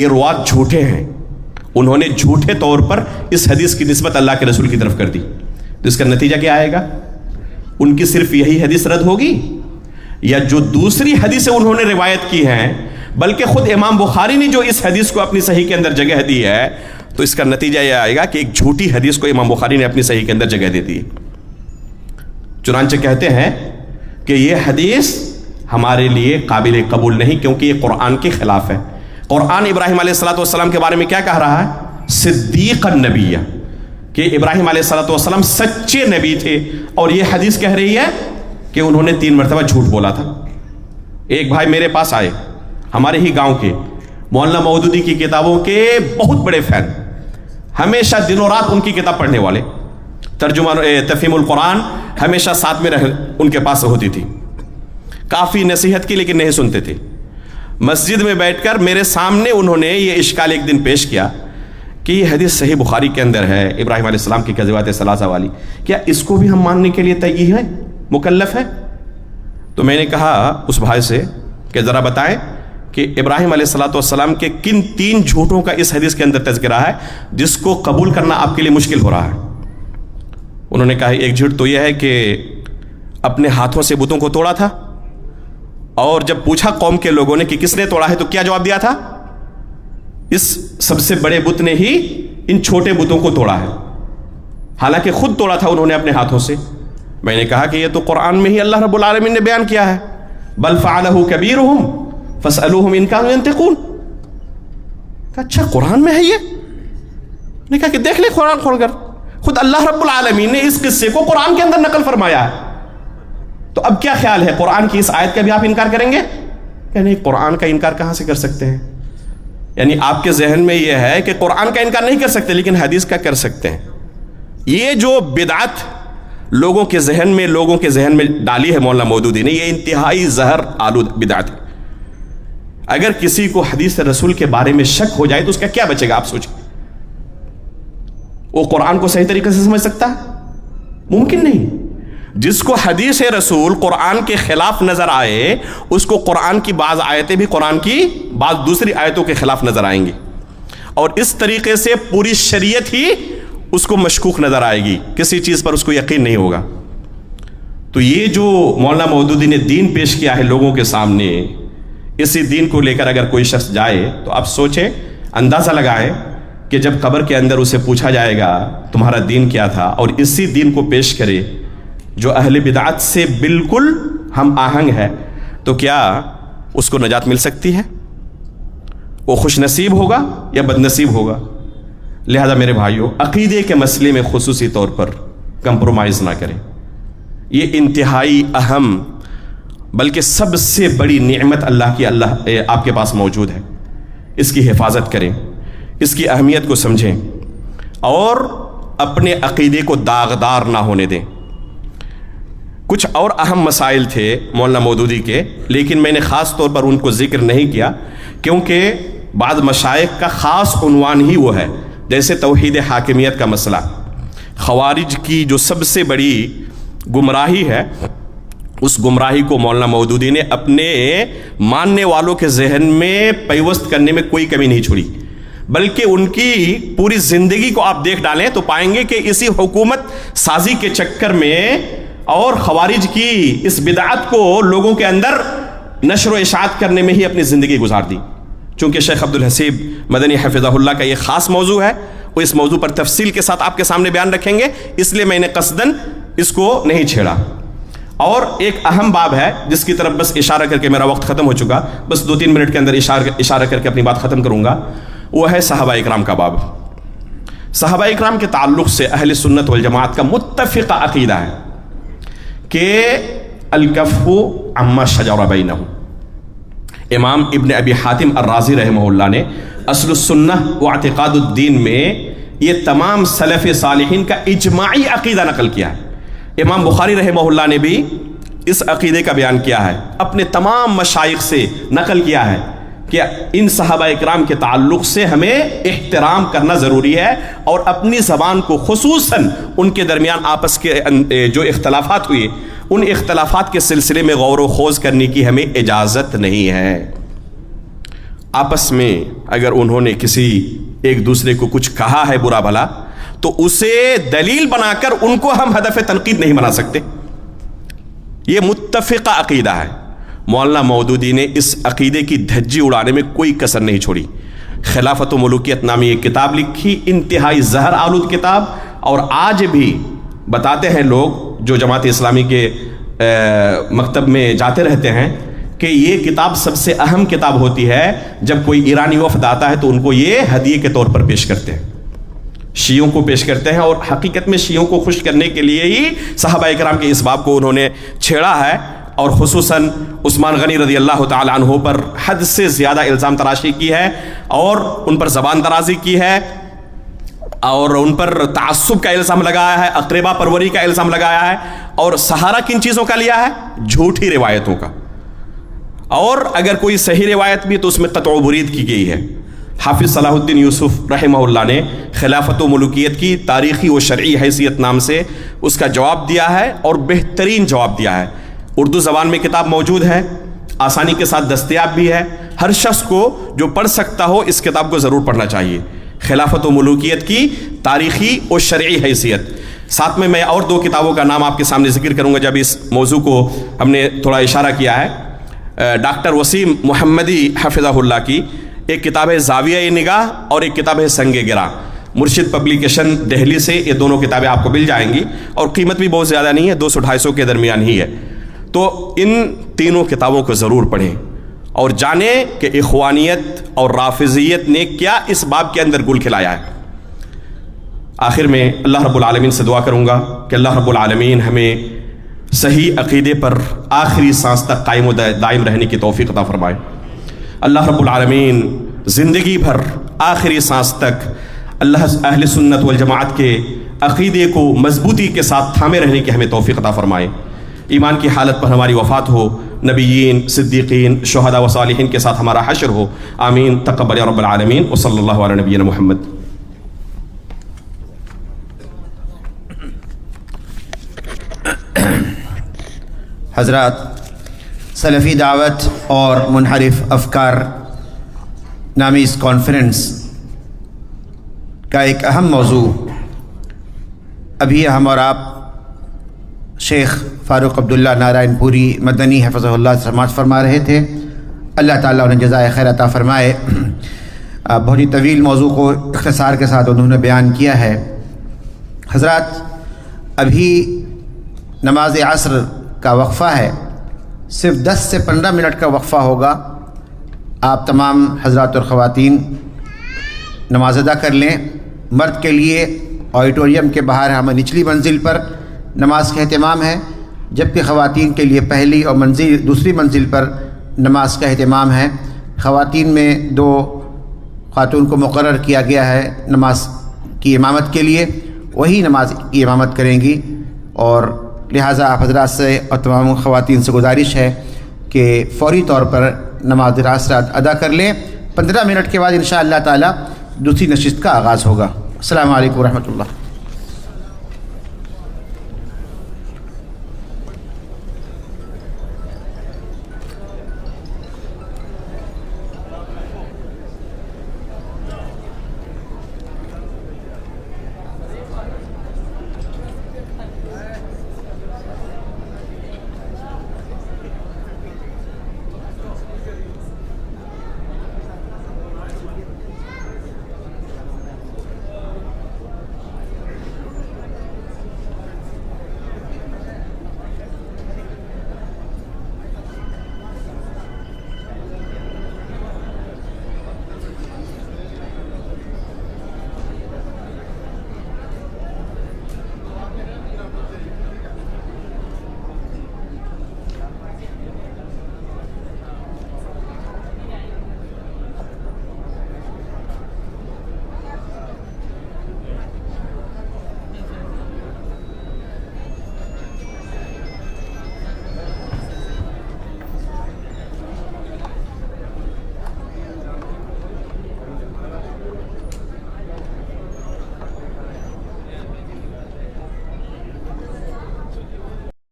یہ روات جھوٹے ہیں، انہوں نے جھوٹے طور پر اس حدیث کی نسبت اللہ کے رسول کی طرف کر دی، تو اس کا نتیجہ کیا آئے گا؟ ان کی صرف یہی حدیث رد ہوگی، یا جو دوسری حدیثیں انہوں نے روایت کی ہیں، بلکہ خود امام بخاری نے جو اس حدیث کو اپنی صحیح کے اندر جگہ دی ہے، تو اس کا نتیجہ یہ آئے گا کہ ایک جھوٹی حدیث کو امام بخاری نے اپنی صحیح کے اندر جگہ دے دی۔ چنانچہ کہتے ہیں کہ یہ حدیث ہمارے لیے قابل قبول نہیں، کیونکہ یہ قرآن کے خلاف ہے۔ قرآن ابراہیم علیہ السلام کے بارے میں کیا کہہ رہا ہے؟ صدیق النبی، کہ ابراہیم علیہ السلام سچے نبی تھے، اور یہ حدیث کہہ رہی ہے کہ انہوں نے 3 مرتبہ جھوٹ بولا تھا۔ ایک بھائی میرے پاس آئے، ہمارے ہی گاؤں کے، مولانا مودودی کی کتابوں کے بہت بڑے فین، ہمیشہ دنوں رات ان کی کتاب پڑھنے والے، ترجمہ تفہیم القرآن ہمیشہ ساتھ میں ان کے پاس ہوتی تھی۔ کافی نصیحت کی لیکن نہیں سنتے تھے۔ مسجد میں بیٹھ کر میرے سامنے انہوں نے یہ اشکال ایک دن پیش کیا کہ یہ حدیث صحیح بخاری کے اندر ہے، ابراہیم علیہ السلام کی کذبات ثلاثہ والی، کیا اس کو بھی ہم ماننے کے لیے تیار ہے، مکلف ہے؟ تو میں نے کہا اس بھائی سے کہ ذرا بتائیں کہ ابراہیم علیہ السلام کے کن 3 جھوٹوں کا اس حدیث کے اندر تذکرہ ہے جس کو قبول کرنا آپ کے لیے مشکل ہو رہا ہے؟ انہوں نے کہا ایک جھوٹ تو یہ ہے کہ اپنے ہاتھوں سے بتوں کو توڑا تھا، اور جب پوچھا قوم کے لوگوں نے کہ کس نے توڑا ہے تو کیا جواب دیا تھا؟ اس سب سے بڑے بت نے ہی ان چھوٹے بتوں کو توڑا ہے، حالانکہ خود توڑا تھا انہوں نے اپنے ہاتھوں سے۔ میں نے کہا کہ یہ تو قرآن میں ہی اللہ رب العالمین نے بیان کیا ہے، بل فعلہ کبیرہم فاسألوہم ان کانوا ینطقون۔ اچھا قرآن میں ہے یہ؟ میں نے کہا کہ دیکھ لیں قرآن کھول کر، خود اللہ رب العالمین نے اس قصے کو قرآن کے اندر نقل فرمایا ہے۔ تو اب کیا خیال ہے، قرآن کی اس آیت کا بھی آپ انکار کریں گے؟ کہ نہیں، قرآن کا انکار کہاں سے کر سکتے ہیں؟ یعنی آپ کے ذہن میں یہ ہے کہ قرآن کا انکار نہیں کر سکتے لیکن حدیث کا کر سکتے ہیں۔ یہ جو بدعت لوگوں کے ذہن میں ڈالی ہے مولانا مودودی نے، یہ انتہائی زہر آلود بدعت ہے۔ اگر کسی کو حدیث رسول کے بارے میں شک ہو جائے تو اس کا کیا بچے گا؟ آپ سوچیں، وہ قرآن کو صحیح طریقے سے سمجھ سکتا ہے؟ ممکن نہیں۔ جس کو حدیث رسول قرآن کے خلاف نظر آئے، اس کو قرآن کی بعض آیتیں بھی قرآن کی بعض دوسری آیتوں کے خلاف نظر آئیں گی، اور اس طریقے سے پوری شریعت ہی اس کو مشکوک نظر آئے گی، کسی چیز پر اس کو یقین نہیں ہوگا۔ تو یہ جو مولانا مودودی نے دین پیش کیا ہے لوگوں کے سامنے، اسی دین کو لے کر اگر کوئی شخص جائے تو آپ سوچیں، اندازہ لگائیں کہ جب قبر کے اندر اسے پوچھا جائے گا تمہارا دین کیا تھا، اور اسی دین کو پیش کرے جو اہل بدعت سے بالکل ہم آہنگ ہے، تو کیا اس کو نجات مل سکتی ہے؟ وہ خوش نصیب ہوگا یا بد نصیب ہوگا؟ لہذا میرے بھائیوں، عقیدے کے مسئلے میں خصوصی طور پر کمپرومائز نہ کریں۔ یہ انتہائی اہم بلکہ سب سے بڑی نعمت اللہ کی آپ کے پاس موجود ہے، اس کی حفاظت کریں، اس کی اہمیت کو سمجھیں، اور اپنے عقیدے کو داغدار نہ ہونے دیں۔ کچھ اور اہم مسائل تھے مولانا مودودی کے، لیکن میں نے خاص طور پر ان کو ذکر نہیں کیا کیونکہ بعض مشائخ کا خاص عنوان ہی وہ ہے، جیسے توحید حاکمیت کا مسئلہ، خوارج کی جو سب سے بڑی گمراہی ہے، اس گمراہی کو مولانا مودودی نے اپنے ماننے والوں کے ذہن میں پیوست کرنے میں کوئی کمی نہیں چھوڑی، بلکہ ان کی پوری زندگی کو آپ دیکھ ڈالیں تو پائیں گے کہ اسی حکومت سازی کے چکر میں اور خوارج کی اس بدعت کو لوگوں کے اندر نشر و اشاعت کرنے میں ہی اپنی زندگی گزار دی۔ چونکہ شیخ عبدالحسیب مدنی حفظہ اللہ کا یہ خاص موضوع ہے، وہ اس موضوع پر تفصیل کے ساتھ آپ کے سامنے بیان رکھیں گے، اس لیے میں نے قصداً اس کو نہیں چھیڑا۔ اور ایک اہم باب ہے جس کی طرف بس اشارہ کر کے میرا وقت ختم ہو چکا، بس 2-3 منٹ کے اندر اشارہ کر کے اپنی بات ختم کروں گا، وہ ہے صحابہ اکرام کا باب۔ صحابہ اکرام کے تعلق سے اہل سنت والجماعت کا متفقہ عقیدہ ہے کہ الکف عما شجر بینہم۔ امام ابن ابی حاتم الرازی رحمہ اللہ نے اصل السنہ و اعتقاد الدین میں یہ تمام سلف صالحین کا اجماعی عقیدہ نقل کیا ہے۔ امام بخاری رحمہ اللہ نے بھی اس عقیدے کا بیان کیا ہے، اپنے تمام مشائخ سے نقل کیا ہے کہ ان صحابہ اکرام کے تعلق سے ہمیں احترام کرنا ضروری ہے، اور اپنی زبان کو خصوصاً ان کے درمیان آپس کے جو اختلافات ہوئے ان اختلافات کے سلسلے میں غور و خوض کرنے کی ہمیں اجازت نہیں ہے۔ آپس میں اگر انہوں نے کسی ایک دوسرے کو کچھ کہا ہے برا بھلا تو اسے دلیل بنا کر ان کو ہم ہدف تنقید نہیں بنا سکتے. یہ متفقہ عقیدہ ہے. مولانا مودودی نے اس عقیدے کی دھجی اڑانے میں کوئی کسر نہیں چھوڑی. خلافت و ملوکیت نامی ایک کتاب لکھی, انتہائی زہر آلود کتاب, اور آج بھی بتاتے ہیں لوگ جو جماعت اسلامی کے مکتب میں جاتے رہتے ہیں کہ یہ کتاب سب سے اہم کتاب ہوتی ہے. جب کوئی ایرانی وفد آتا ہے تو ان کو یہ ہدیے کے طور پر پیش کرتے ہیں, شیعوں کو پیش کرتے ہیں, اور حقیقت میں شیعوں کو خوش کرنے کے لیے ہی صحابہ اکرام کے اس باب کو انہوں نے چھیڑا ہے, اور خصوصاً عثمان غنی رضی اللہ تعالی عنہ پر حد سے زیادہ الزام تراشی کی ہے, اور ان پر زبان درازی کی ہے, اور ان پر تعصب کا الزام لگایا ہے, اقربا پروری کا الزام لگایا ہے, اور سہارا کن چیزوں کا لیا ہے؟ جھوٹی روایتوں کا. اور اگر کوئی صحیح روایت بھی تو اس میں قطع و برید کی گئی ہے. حافظ صلاح الدین یوسف رحمہ اللہ نے خلافت و ملوکیت کی تاریخی و شرعی حیثیت نام سے اس کا جواب دیا ہے, اور بہترین جواب دیا ہے. اردو زبان میں کتاب موجود ہے, آسانی کے ساتھ دستیاب بھی ہے. ہر شخص کو جو پڑھ سکتا ہو اس کتاب کو ضرور پڑھنا چاہیے. خلافت و ملوکیت کی تاریخی و شرعی حیثیت. ساتھ میں اور دو کتابوں کا نام آپ کے سامنے ذکر کروں گا جب اس موضوع کو ہم نے تھوڑا اشارہ کیا ہے. ڈاکٹر وسیم محمدی حفظہ اللہ کی ایک کتاب ہے زاویہ نگاہ, اور ایک کتاب ہے سنگ گراں. مرشد پبلیکیشن دہلی سے یہ دونوں کتابیں آپ کو مل جائیں گی, اور قیمت بھی بہت زیادہ نہیں ہے, 200-250 کے درمیان ہی ہے. تو ان تینوں کتابوں کو ضرور پڑھیں اور جانیں کہ اخوانیت اور رافضیت نے کیا اس باب کے اندر گل کھلایا ہے. آخر میں اللہ رب العالمین سے دعا کروں گا کہ اللہ رب العالمین ہمیں صحیح عقیدے پر آخری سانس تک قائم و دائم رہنے کی توفیق عطا فرمائے. اللہ رب العالمین زندگی بھر آخری سانس تک اللہ اہل سنت والجماعت کے عقیدے کو مضبوطی کے ساتھ تھامے رہنے کی ہمیں توفیق عطا فرمائے. ایمان کی حالت پر ہماری وفات ہو, نبیین, صدیقین, شہداء و صالحین کے ساتھ ہمارا حشر ہو. آمین. تقبل یا رب العالمین. وصلی اللہ علی نبینا محمد. حضرات, سلفی دعوت اور منحرف افکار نامی اس کانفرنس کا ایک اہم موضوع ابھی ہم اور آپ شیخ فاروق عبداللہ نارائن پوری مدنی حفظہ اللہ سے سماعت فرما رہے تھے. اللہ تعالیٰ انہیں جزائے خیر عطا فرمائے. بہت ہی طویل موضوع کو اختصار کے ساتھ انہوں نے بیان کیا ہے. حضرات, ابھی نماز عصر کا وقفہ ہے, صرف 10 سے 15 منٹ کا وقفہ ہوگا. آپ تمام حضرات اور خواتین نماز ادا کر لیں. مرد کے لیے آڈیٹوریم کے باہر ہمیں نچلی منزل پر نماز کا اہتمام ہے, جبکہ خواتین کے لیے پہلی اور دوسری منزل پر نماز کا اہتمام ہے. خواتین میں 2 خاتون کو مقرر کیا گیا ہے نماز کی امامت کے لیے, وہی نماز کی امامت کریں گی, اور لہٰذا آپ حضرات سے اور تمام خواتین سے گزارش ہے کہ فوری طور پر نماز عصر ادا کر لیں. 15 منٹ کے بعد انشاءاللہ تعالی دوسری نشست کا آغاز ہوگا. السلام علیکم ورحمۃ اللہ.